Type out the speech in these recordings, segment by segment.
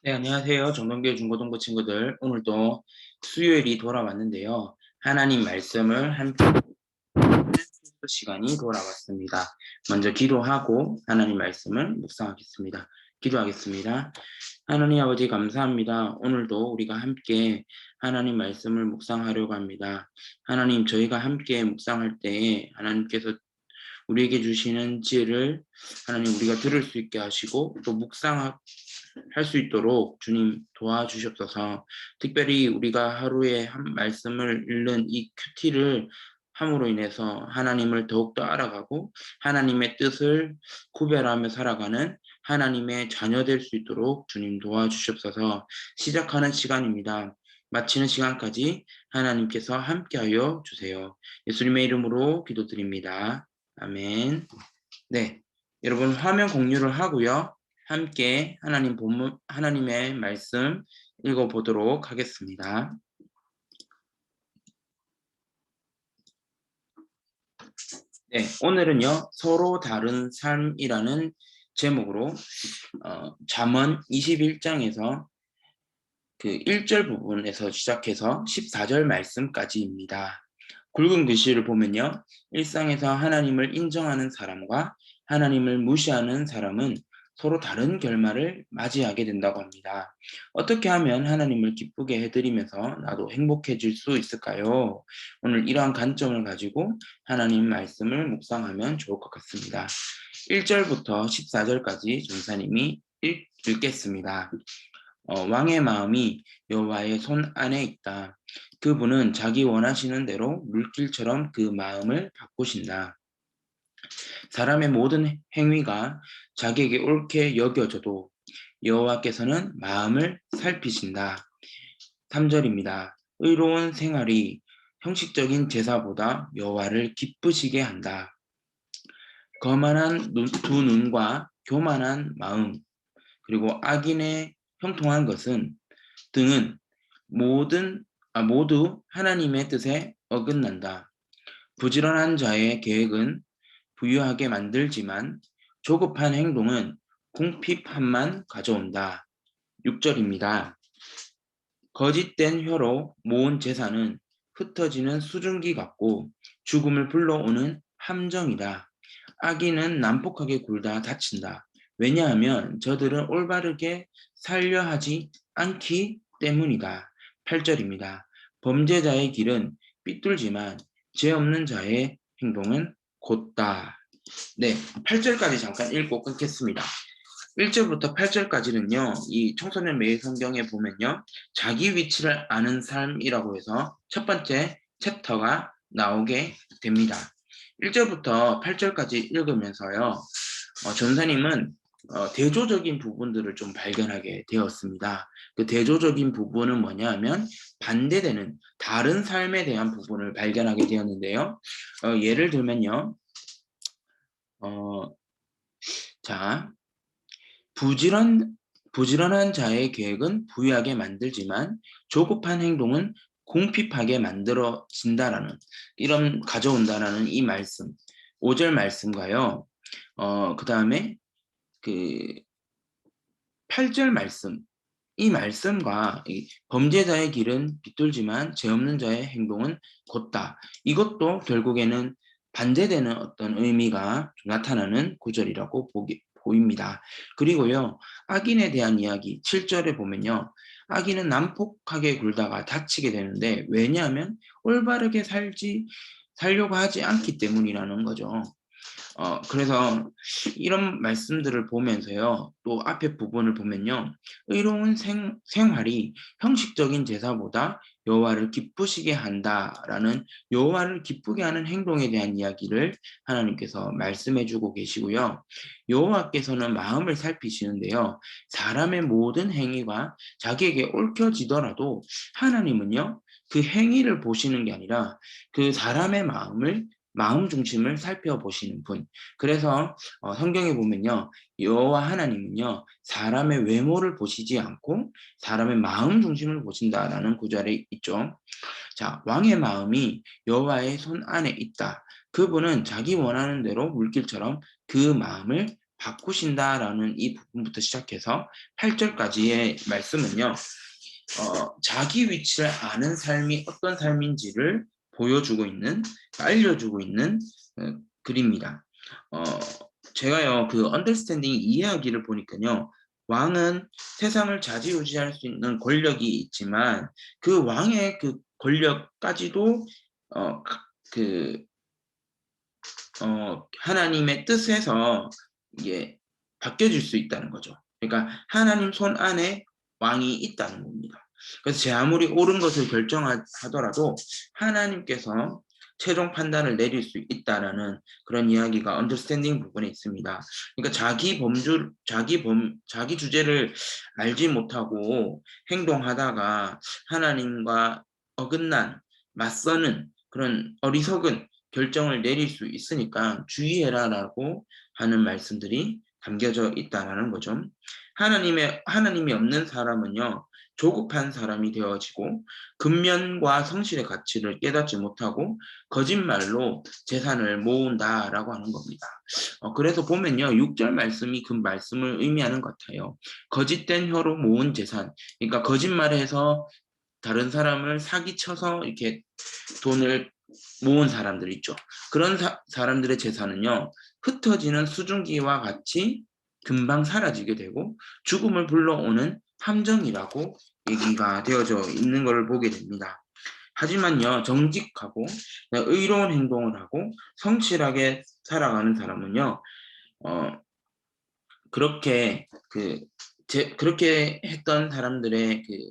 네, 안녕하세요. 정동교 중고등부 친구들. 오늘도 수요일이 돌아왔는데요. 하나님 말씀을 함께 시간이 돌아왔습니다. 먼저 기도하고 하나님 말씀을 묵상하겠습니다. 기도하겠습니다. 하나님 아버지 감사합니다. 오늘도 우리가 함께 하나님 말씀을 묵상하려고 합니다. 하나님 저희가 함께 묵상할 때에 하나님께서 우리에게 주시는 지혜를 하나님 우리가 들을 수 있게 하시고 또 묵상할 수 있도록 주님 도와주시옵소서. 특별히 우리가 하루에 한 말씀을 읽는 이 큐티를 함으로 인해서 하나님을 더욱더 알아가고 하나님의 뜻을 구별하며 살아가는 하나님의 자녀 될 수 있도록 주님 도와주시옵소서. 시작하는 시간입니다. 마치는 시간까지 하나님께서 함께하여 주세요. 예수님의 이름으로 기도드립니다. 아멘. 네, 여러분 화면 공유를 하고요. 함께 하나님의 말씀 읽어보도록 하겠습니다. 네, 오늘은요, 서로 다른 삶이라는 제목으로 잠언 21장에서 그 1절 부분에서 시작해서 14절 말씀까지입니다. 굵은 글씨를 보면요, 일상에서 하나님을 인정하는 사람과 하나님을 무시하는 사람은 서로 다른 결말을 맞이하게 된다고 합니다. 어떻게 하면 하나님을 기쁘게 해드리면서 나도 행복해질 수 있을까요? 오늘 이러한 관점을 가지고 하나님 말씀을 묵상하면 좋을 것 같습니다. 1절부터 14절까지 전사님이 읽겠습니다. 왕의 마음이 여호와의 손 안에 있다. 그분은 자기 원하시는 대로 물길처럼 그 마음을 바꾸신다. 사람의 모든 행위가 자기에게 옳게 여겨져도 여호와께서는 마음을 살피신다. 3절입니다. 의로운 생활이 형식적인 제사보다 여호와를 기쁘시게 한다. 거만한 두 눈과 교만한 마음, 그리고 악인의 형통한 것은 등은 모두 하나님의 뜻에 어긋난다. 부지런한 자의 계획은 부유하게 만들지만 조급한 행동은 궁핍함만 가져온다. 6절입니다. 거짓된 혀로 모은 재산은 흩어지는 수증기 같고 죽음을 불러오는 함정이다. 악인은 난폭하게 굴다 다친다. 왜냐하면 저들은 올바르게 살려 하지 않기 때문이다. 8절입니다. 범죄자의 길은 삐뚤지만 죄 없는 자의 행동은 곧다. 네, 8절까지 잠깐 읽고 끊겠습니다. 1절부터 8절까지는요, 이 청소년 매일 성경에 보면요, 자기 위치를 아는 삶이라고 해서 첫 번째 챕터가 나오게 됩니다. 1절부터 8절까지 읽으면서요, 전사님은 대조적인 부분들을 좀 발견하게 되었습니다. 그 대조적인 부분은 뭐냐 하면 반대되는 다른 삶에 대한 부분을 발견하게 되었는데요. 예를 들면요, 자, 부지런한 자의 계획은 부유하게 만들지만 조급한 행동은 궁핍하게 만들어진다라는 이런 가져온다라는 이 말씀 5절 말씀과요. 그다음에 그 8절 말씀 이 말씀과 이 범죄자의 길은 비뚤지만 죄 없는 자의 행동은 곧다. 이것도 결국에는 반대되는 어떤 의미가 나타나는 구절이라고 보입니다. 그리고요, 악인에 대한 이야기 7절에 보면요. 악인은 난폭하게 굴다가 다치게 되는데 왜냐하면 올바르게 살려고 하지 않기 때문이라는 거죠. 그래서 이런 말씀들을 보면서요, 또 앞에 부분을 보면요, 의로운 생활이 형식적인 제사보다 여호와를 기쁘시게 한다라는 여호와를 기쁘게 하는 행동에 대한 이야기를 하나님께서 말씀해주고 계시고요. 여호와께서는 마음을 살피시는데요, 사람의 모든 행위가 자기에게 옳혀지더라도 하나님은요, 그 행위를 보시는 게 아니라 그 사람의 마음 중심을 살펴보시는 분. 그래서 성경에 보면요, 여호와 하나님은요, 사람의 외모를 보시지 않고 사람의 마음 중심을 보신다라는 구절에 있죠. 자, 왕의 마음이 여호와의 손 안에 있다. 그분은 자기 원하는 대로 물길처럼 그 마음을 바꾸신다라는 이 부분부터 시작해서 8절까지의 말씀은요. 자기 위치를 아는 삶이 어떤 삶인지를 보여주고 있는, 알려주고 있는 글입니다. 제가요 그 언더스탠딩 이해하기를 보니까요, 왕은 세상을 좌지우지할 수 있는 권력이 있지만 그 왕의 그 권력까지도 그 하나님의 뜻에서 이게 바뀌어질 수 있다는 거죠. 그러니까 하나님 손 안에 왕이 있다는 겁니다. 그래서 제 아무리 옳은 것을 결정하더라도 하나님께서 최종 판단을 내릴 수 있다라는 그런 이야기가 언더스탠딩 부분에 있습니다. 그러니까 자기 주제를 알지 못하고 행동하다가 하나님과 어긋난 맞서는 그런 어리석은 결정을 내릴 수 있으니까 주의해라라고 하는 말씀들이 담겨져 있다라는 거죠. 하나님이 없는 사람은요, 조급한 사람이 되어지고 근면과 성실의 가치를 깨닫지 못하고 거짓말로 재산을 모은다라고 하는 겁니다. 그래서 보면요, 6절 말씀이 그 말씀을 의미하는 것 같아요. 거짓된 혀로 모은 재산, 그러니까 거짓말해서 다른 사람을 사기쳐서 이렇게 돈을 모은 사람들 있죠. 그런 사람들의 재산은요, 흩어지는 수증기와 같이 금방 사라지게 되고 죽음을 불러오는 함정이라고 얘기가 되어져 있는 것을 보게 됩니다. 하지만요, 정직하고 의로운 행동을 하고 성실하게 살아가는 사람은요, 어, 그렇게 그렇게 했던 사람들의 그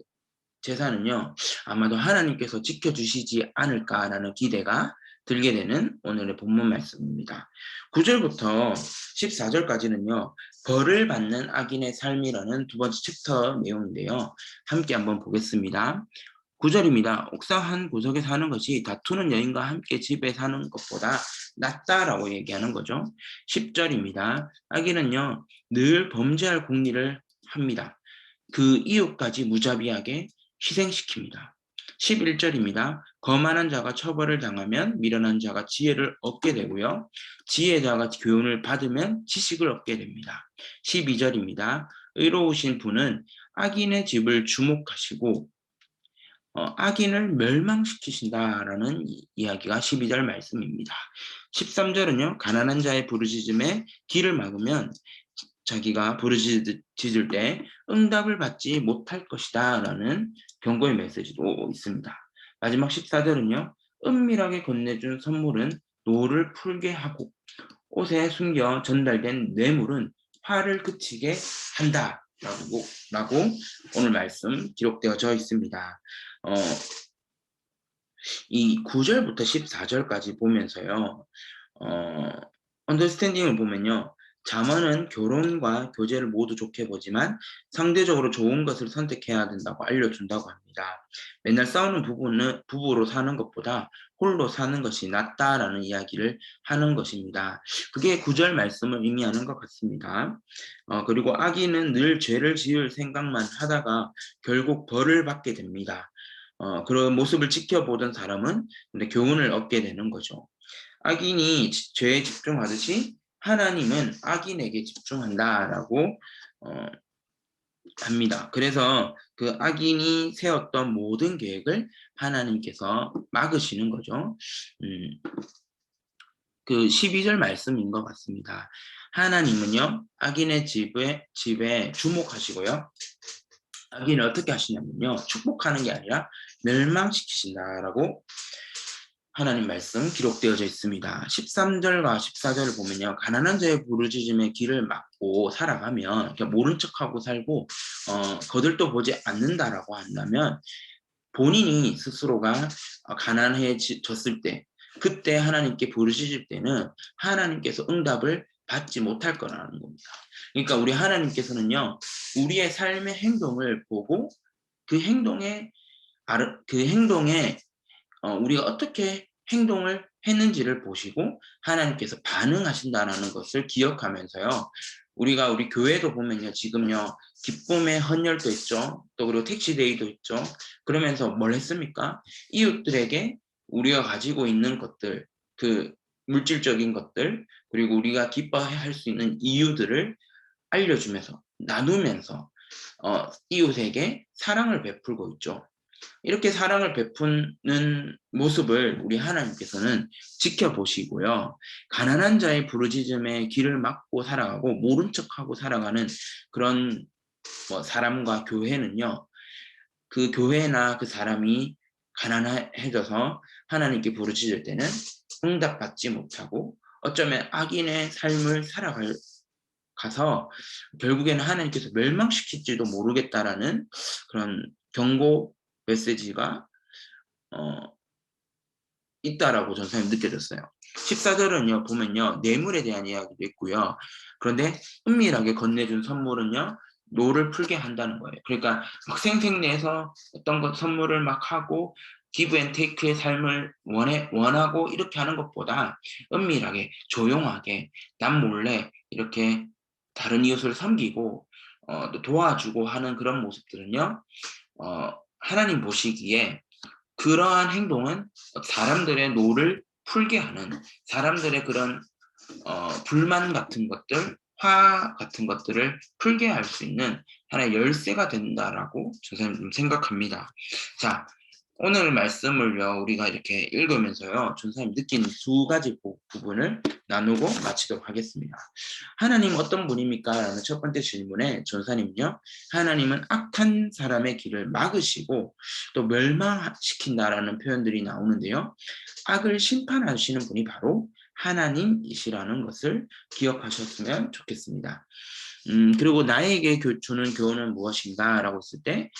재산은요, 아마도 하나님께서 지켜주시지 않을까라는 기대가 들게 되는 오늘의 본문 말씀입니다. 9절부터 14절까지는요, 벌을 받는 악인의 삶이라는 두 번째 챕터 내용인데요. 함께 한번 보겠습니다. 9절입니다. 옥상 한 구석에 사는 것이 다투는 여인과 함께 집에 사는 것보다 낫다라고 얘기하는 거죠. 10절입니다. 악인은요, 늘 범죄할 공리를 합니다. 그 이웃까지 무자비하게 희생시킵니다. 11절입니다. 거만한 자가 처벌을 당하면 미련한 자가 지혜를 얻게 되고요. 지혜자가 교훈을 받으면 지식을 얻게 됩니다. 12절입니다. 의로우신 분은 악인의 집을 주목하시고 악인을 멸망시키신다라는 이야기가 12절 말씀입니다. 13절은요. 가난한 자의 부르짖음에 귀를 막으면 자기가 부르짖을 때 응답을 받지 못할 것이다 라는 경고의 메시지도 있습니다. 마지막 14절은요. 은밀하게 건네준 선물은 노를 풀게 하고 옷에 숨겨 전달된 뇌물은 화를 그치게 한다라고 오늘 말씀 기록되어져 있습니다. 이 9절부터 14절까지 보면서요. 언더스탠딩을 보면요. 자문은 결혼과 교제를 모두 좋게 보지만 상대적으로 좋은 것을 선택해야 된다고 알려준다고 합니다. 맨날 싸우는 부부로 사는 것보다 홀로 사는 것이 낫다라는 이야기를 하는 것입니다. 그게 9절 말씀을 의미하는 것 같습니다. 그리고 악인은 늘 죄를 지을 생각만 하다가 결국 벌을 받게 됩니다. 그런 모습을 지켜보던 사람은 근데 교훈을 얻게 되는 거죠. 악인이 죄에 집중하듯이 하나님은 악인에게 집중한다라고 합니다. 그래서 그 악인이 세웠던 모든 계획을 하나님께서 막으시는 거죠. 그 12절 말씀인 것 같습니다. 하나님은요, 악인의 집에 주목하시고요. 악인을 어떻게 하시냐면요, 축복하는 게 아니라 멸망시키신다라고 하나님 말씀 기록되어져 있습니다. 13절과 14절을 보면요. 가난한 자의 부르짖음에 귀를 막고 살아가면 모른 척하고 살고 거들떠 보지 않는다라고 한다면 본인이 스스로가 가난해졌을 때 그때 하나님께 부르짖을 때는 하나님께서 응답을 받지 못할 거라는 겁니다. 그러니까 우리 하나님께서는요. 우리의 삶의 행동을 보고 그 행동에 우리가 어떻게 행동을 했는지를 보시고 하나님께서 반응하신다는 것을 기억하면서요. 우리 교회도 보면요. 지금요. 기쁨의 헌혈도 있죠. 또 그리고 택시데이도 있죠. 그러면서 뭘 했습니까? 이웃들에게 우리가 가지고 있는 것들, 물질적인 것들, 그리고 우리가 기뻐할 수 있는 이유들을 알려주면서 나누면서 이웃에게 사랑을 베풀고 있죠. 이렇게 사랑을 베푸는 모습을 우리 하나님께서는 지켜보시고요. 가난한 자의 부르짖음에 귀를 막고 살아가고 모른 척하고 살아가는 그런 사람과 교회는요. 그 교회나 그 사람이 가난해져서 하나님께 부르짖을 때는 응답받지 못하고 어쩌면 악인의 삶을 가서 결국에는 하나님께서 멸망시킬지도 모르겠다라는 그런 경고 메시지가 있다라고 전사님 느껴졌어요. 14절은요 보면요 뇌물에 대한 이야기도 있고요. 그런데 은밀하게 건네준 선물은요 노를 풀게 한다는 거예요. 그러니까 막 생생내서 어떤 것 선물을 막 하고 기브 앤 테이크의 삶을 원하고 이렇게 하는 것보다 은밀하게 조용하게 남몰래 이렇게 다른 이웃을 섬기고 또 도와주고 하는 그런 모습들은요 하나님 보시기에 그러한 행동은 사람들의 노를 풀게 하는 사람들의 그런 불만 같은 것들, 화 같은 것들을 풀게 할 수 있는 하나의 열쇠가 된다라고 저는 좀 생각합니다. 자, 오늘 말씀을요 우리가 이렇게 읽으면서요 전사님 느낀 두 가지 부분을 나누고 마치도록 하겠습니다. 하나님 어떤 분입니까? 라는 첫 번째 질문에 전사님은요 하나님은 악한 사람의 길을 막으시고 또 멸망시킨다라는 표현들이 나오는데요. 악을 심판하시는 분이 바로 하나님이시라는 것을 기억하셨으면 좋겠습니다. 그리고 나에게 주는 교훈은 무엇인가? 라고 했을 때,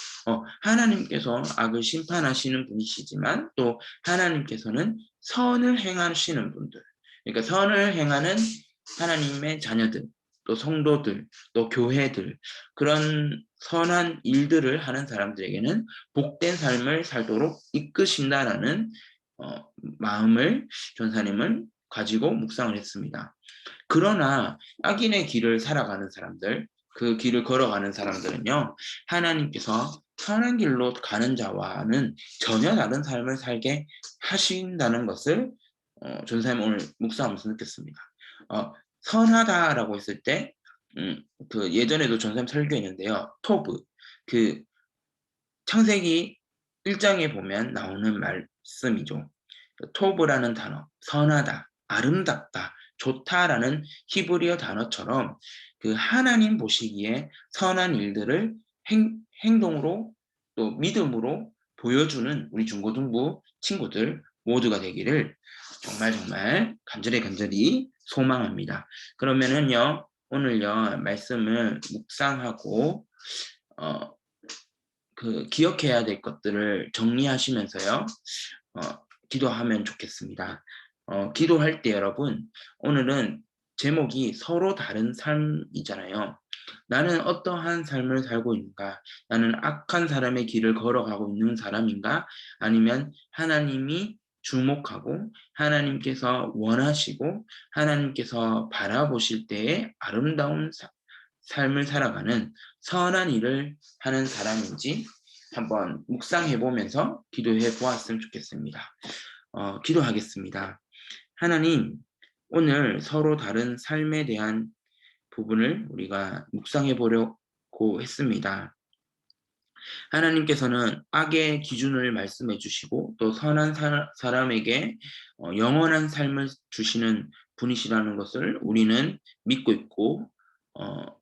하나님께서 악을 심판하시는 분이시지만 또 하나님께서는 선을 행하시는 분들, 그러니까 선을 행하는 하나님의 자녀들, 또 성도들, 또 교회들, 그런 선한 일들을 하는 사람들에게는 복된 삶을 살도록 이끄신다라는 마음을 전사님은 가지고 묵상을 했습니다. 그러나 악인의 길을 살아가는 사람들, 그 길을 걸어가는 사람들은요, 하나님께서 선한 길로 가는 자와는 전혀 다른 삶을 살게 하신다는 것을 전사님 오늘 묵상하면서 느꼈습니다. 선하다라고 했을 때, 그 예전에도 전사님 설교했는데요, 토브, 그 창세기 1장에 보면 나오는 말씀이죠. 토브라는 단어, 선하다, 아름답다, 좋다라는 히브리어 단어처럼 그 하나님 보시기에 선한 일들을 행동으로 또 믿음으로 보여주는 우리 중고등부 친구들 모두가 되기를 정말 간절히 소망합니다. 그러면은요 오늘요 말씀을 묵상하고 그 기억해야 될 것들을 정리하시면서요 기도하면 좋겠습니다. 기도할 때 여러분 오늘은 제목이 서로 다른 삶이잖아요. 나는 어떠한 삶을 살고 있는가? 나는 악한 사람의 길을 걸어가고 있는 사람인가? 아니면 하나님이 주목하고 하나님께서 원하시고 하나님께서 바라보실 때에 아름다운 삶을 살아가는 선한 일을 하는 사람인지 한번 묵상해 보면서 기도해 보았으면 좋겠습니다. 기도하겠습니다. 하나님, 오늘 서로 다른 삶에 대한 부분을 우리가 묵상해 보려고 했습니다. 하나님께서는 악의 기준을 말씀해 주시고 또 선한 사람에게 영원한 삶을 주시는 분이시라는 것을 우리는 믿고 있고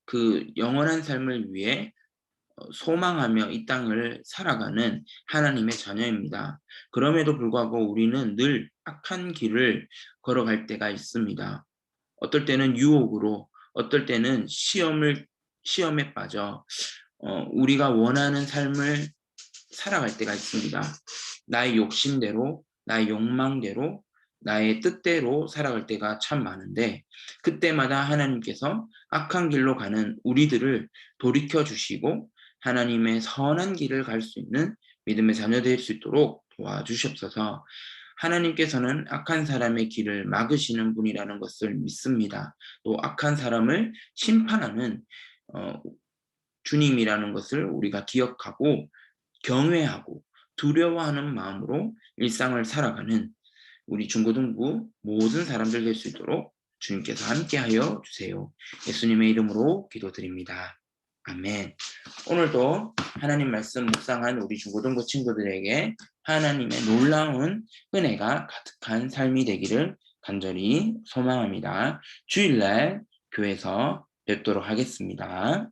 그 영원한 삶을 위해 소망하며 이 땅을 살아가는 하나님의 자녀입니다. 그럼에도 불구하고 우리는 늘 악한 길을 걸어갈 때가 있습니다. 어떨 때는 유혹으로, 어떨 때는 시험에 빠져 우리가 원하는 삶을 살아갈 때가 있습니다. 나의 욕심대로, 나의 욕망대로, 나의 뜻대로 살아갈 때가 참 많은데 그때마다 하나님께서 악한 길로 가는 우리들을 돌이켜 주시고 하나님의 선한 길을 갈 수 있는 믿음의 자녀 될 수 있도록 도와주시옵소서. 하나님께서는 악한 사람의 길을 막으시는 분이라는 것을 믿습니다. 또 악한 사람을 심판하는 주님이라는 것을 우리가 기억하고 경외하고 두려워하는 마음으로 일상을 살아가는 우리 중고등부 모든 사람들 될 수 있도록 주님께서 함께하여 주세요. 예수님의 이름으로 기도드립니다. 아멘. 오늘도 하나님 말씀 묵상한 우리 중고등부 친구들에게 하나님의 놀라운 은혜가 가득한 삶이 되기를 간절히 소망합니다. 주일날 교회에서 뵙도록 하겠습니다.